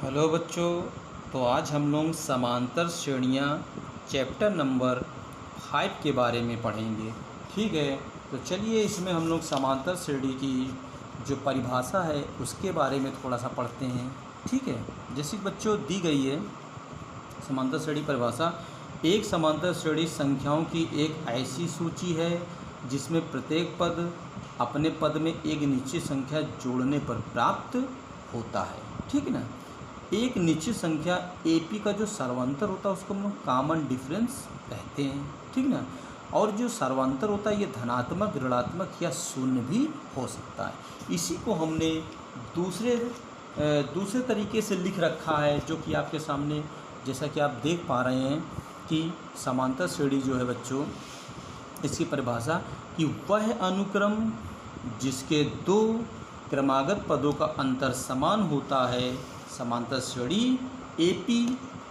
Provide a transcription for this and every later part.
Hello बच्चों। तो आज हम लोग समांतर श्रेणियाँ चैप्टर नंबर 5 के बारे में पढ़ेंगे। ठीक है, तो चलिए इसमें हम लोग समांतर श्रेणी की जो परिभाषा है उसके बारे में थोड़ा सा पढ़ते हैं। ठीक है, जैसे कि बच्चों दी गई है समांतर श्रेणी परिभाषा। एक समांतर श्रेणी संख्याओं की एक ऐसी सूची है जिसमें प्रत्येक पद अपने पद में एक निश्चित संख्या जोड़ने पर प्राप्त होता है। ठीक है ना। एक निश्चित संख्या AP का जो सर्वांतर होता है उसको हम लोग कॉमन डिफरेंस कहते हैं। ठीक ना। और जो सर्वांतर होता है ये धनात्मक, ऋणात्मक या शून्य भी हो सकता है। इसी को हमने दूसरे तरीके से लिख रखा है, जो कि आपके सामने जैसा कि आप देख पा रहे हैं कि समांतर श्रेणी जो है बच्चों, इसकी परिभाषा कि वह अनुक्रम जिसके दो क्रमागत पदों का अंतर समान होता है समांतर श्रेणी AP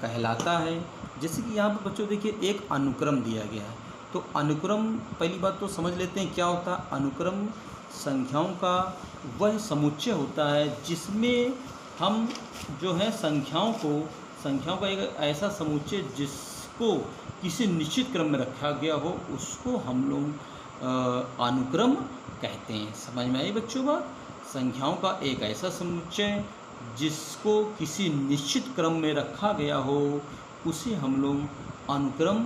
कहलाता है। जैसे कि यहाँ पर बच्चों देखिए एक अनुक्रम दिया गया है, तो अनुक्रम पहली बात तो समझ लेते हैं क्या होता है। अनुक्रम संख्याओं का वह समुच्चय होता है जिसमें हम जो है संख्याओं का एक ऐसा समुच्चय जिसको किसी निश्चित क्रम में रखा गया हो, उसको हम लोग अनुक्रम कहते हैं। समझ में आई बच्चों बात। संख्याओं का एक ऐसा समुच्चय जिसको किसी निश्चित क्रम में रखा गया हो उसे हम लोग अनुक्रम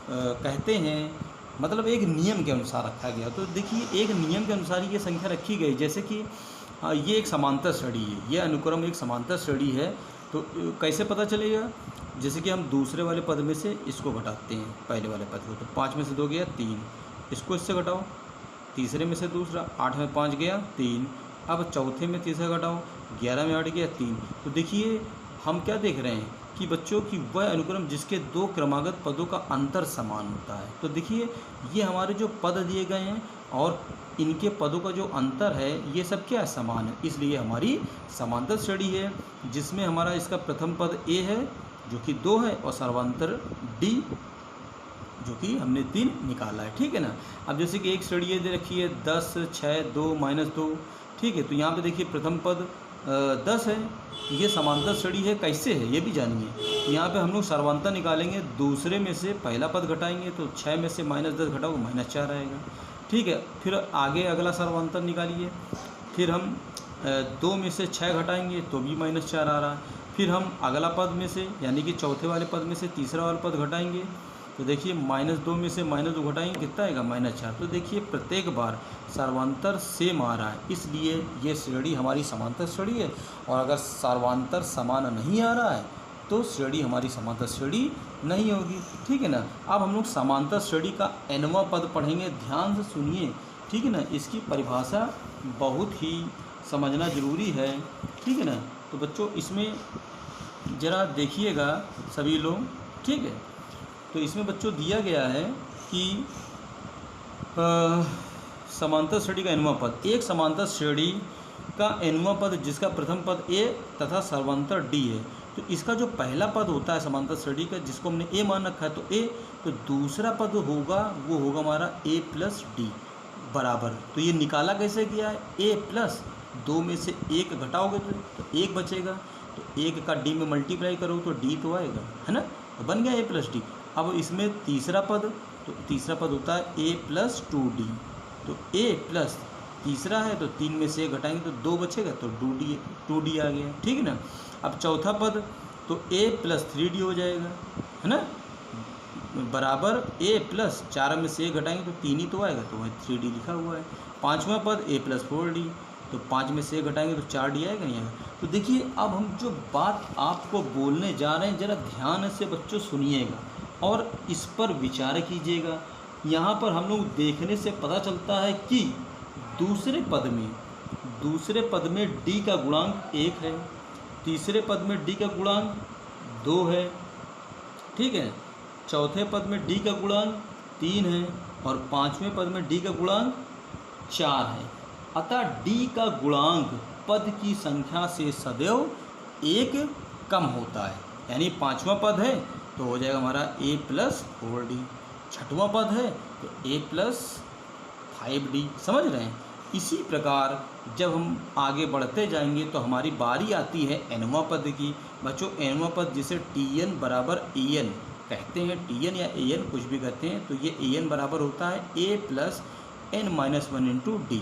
कहते हैं। मतलब एक नियम के अनुसार रखा गया। तो देखिए एक नियम के अनुसार ये संख्या रखी गई। जैसे कि ये एक समांतर श्रेणी है, ये अनुक्रम एक समांतर श्रेणी है। तो कैसे पता चलेगा? जैसे कि हम दूसरे वाले पद में से इसको घटाते हैं पहले वाले पद को, तो 5 में से 2 गया 3, इसको इससे घटाओ, तीसरे में से दूसरा 8 में 5 गया 3, अब चौथे में तीसरा घटाओ 11 में 8 गया 3। तो देखिए हम क्या देख रहे हैं कि बच्चों की वह अनुक्रम जिसके दो क्रमागत पदों का अंतर समान होता है। तो देखिए ये हमारे जो पद दिए गए हैं और इनके पदों का जो अंतर है ये सब क्या है, समान है। इसलिए हमारी समांतर श्रेणी है जिसमें हमारा इसका प्रथम पद A है जो कि 2 है और सर्वांतर D जो कि हमने 3 निकाला है। ठीक है ना। अब जैसे कि एक श्रेणी ये दे रखी है 10, 6, 2, -2। ठीक है, तो यहाँ पे देखिए प्रथम पद 10 है, ये समांतर श्रेणी है। कैसे है ये भी जानिए। यहाँ पे हम लोग सर्वांतर निकालेंगे, दूसरे में से पहला पद घटाएंगे तो 6 में से -10 घटाओ -4 आएगा। ठीक है, फिर आगे अगला सर्वांतर निकालिए, फिर हम 2 में से 6 घटाएंगे तो भी -4 आ रहा है। फिर हम अगला पद में से यानी कि चौथे वाले पद में से तीसरा वाला पद घटाएंगे तो देखिए -2 में से -2 घटाएंगे कितना आएगा -4। तो देखिए प्रत्येक बार सर्वांतर सेम आ रहा है, इसलिए ये श्रेणी हमारी समांतर श्रेणी है। और अगर सर्वांतर समान नहीं आ रहा है तो श्रेणी हमारी समांतर श्रेणी नहीं होगी। ठीक है ना। अब हम लोग समांतर श्रेणी का nवां पद पढ़ेंगे, ध्यान से सुनिए। ठीक है ना, इसकी परिभाषा बहुत ही समझना ज़रूरी है। ठीक है ना। तो बच्चों इसमें ज़रा देखिएगा सभी लोग। ठीक है, तो इसमें बच्चों दिया गया है कि समांतर श्रेणी का nवां पद, एक समांतर श्रेणी का nवां पद जिसका प्रथम पद A तथा सर्वांतर D है। तो इसका जो पहला पद होता है समांतर श्रेणी का जिसको हमने A मान रखा है तो A, तो दूसरा पद होगा वो होगा हमारा A + D बराबर। तो ये निकाला कैसे गया है, A प्लस 2 में से 1 घटाओगे तो 1 बचेगा, तो 1 का D में मल्टीप्लाई करो तो D तो आएगा, है ना। तो बन गया A + D। अब इसमें तीसरा पद, तो तीसरा पद होता है A + 2D। तो A प्लस तीसरा है तो 3 में से 1 घटाएंगे तो 2 बचेगा, तो 2D आ गया। ठीक है ना। अब चौथा पद तो A + 3D हो जाएगा, है ना, बराबर A प्लस 4 में से 1 घटाएंगे तो 3 ही तो आएगा, तो वह 3D लिखा हुआ है। पाँचवा पद A + 4D, तो 5 में से 1 घटाएंगे तो 4D आएगा नहीं आएगा। तो देखिए अब हम जो बात आपको बोलने जा रहे हैं ज़रा ध्यान से बच्चों सुनिएगा और इस पर विचार कीजिएगा। यहाँ पर हम लोग देखने से पता चलता है कि दूसरे पद में D का गुणांक 1 है, तीसरे पद में D का गुणांक 2 है। ठीक है, चौथे पद में D का गुणांक 3 है और पाँचवें पद में D का गुणांक 4 है। अतः D का गुणांक पद की संख्या से सदैव 1 कम होता है। यानी पाँचवा पद है तो हो जाएगा हमारा A + 4D, छठवां पद है तो A + 5D। समझ रहे हैं। इसी प्रकार जब हम आगे बढ़ते जाएंगे तो हमारी बारी आती है nवां पद की। बच्चों nवां पद जिसे Tn बराबर En कहते हैं, Tn या An कुछ भी कहते हैं, तो ये An बराबर होता है a plus n-1 into D.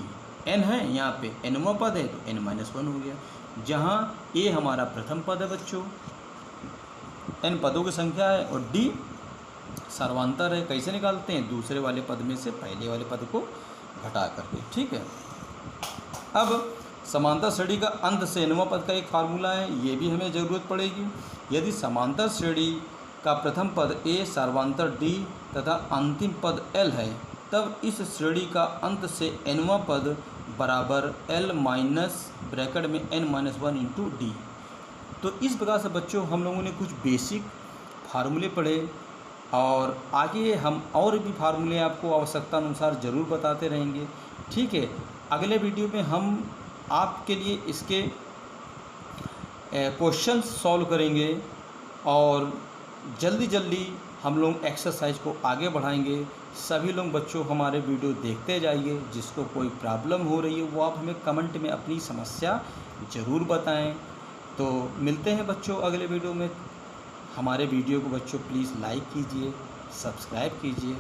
n है यहाँ पे, nवां पद है तो n-1 हो गया, जहाँ a हमारा प्रथम पद है बच्चों, n पदों की संख्या है और d सर्वांतर है। कैसे निकालते हैं? दूसरे वाले पद में से पहले वाले पद को घटा करके, ठीक है। अब समांतर श्रेणी का अंत से nवां पद का एक फार्मूला है, ये भी हमें ज़रूरत पड़ेगी। यदि समांतर श्रेणी का प्रथम पद a सर्वांतर d तथा अंतिम पद l है, तब इस श्रेणी का अंत से nवां पद बराबर l माइनस ब्रैकेट में n-1 इंटू डी। तो इस प्रकार से बच्चों हम लोगों ने कुछ बेसिक फार्मूले पढ़े और आगे हम और भी फार्मूले आपको आवश्यकता अनुसार ज़रूर बताते रहेंगे, ठीक है। अगले वीडियो में हम आपके लिए इसके क्वेश्चंस सॉल्व करेंगे और जल्दी हम लोग एक्सरसाइज को आगे बढ़ाएंगे। सभी लोग बच्चों हमारे वीडियो देखते जाइए। जिसको कोई प्रॉब्लम हो रही है वो आप हमें कमेंट में अपनी समस्या ज़रूर बताएं। तो मिलते हैं बच्चों अगले वीडियो में। हमारे वीडियो को बच्चों प्लीज़ लाइक कीजिए, सब्सक्राइब कीजिए।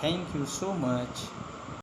Thank you so much.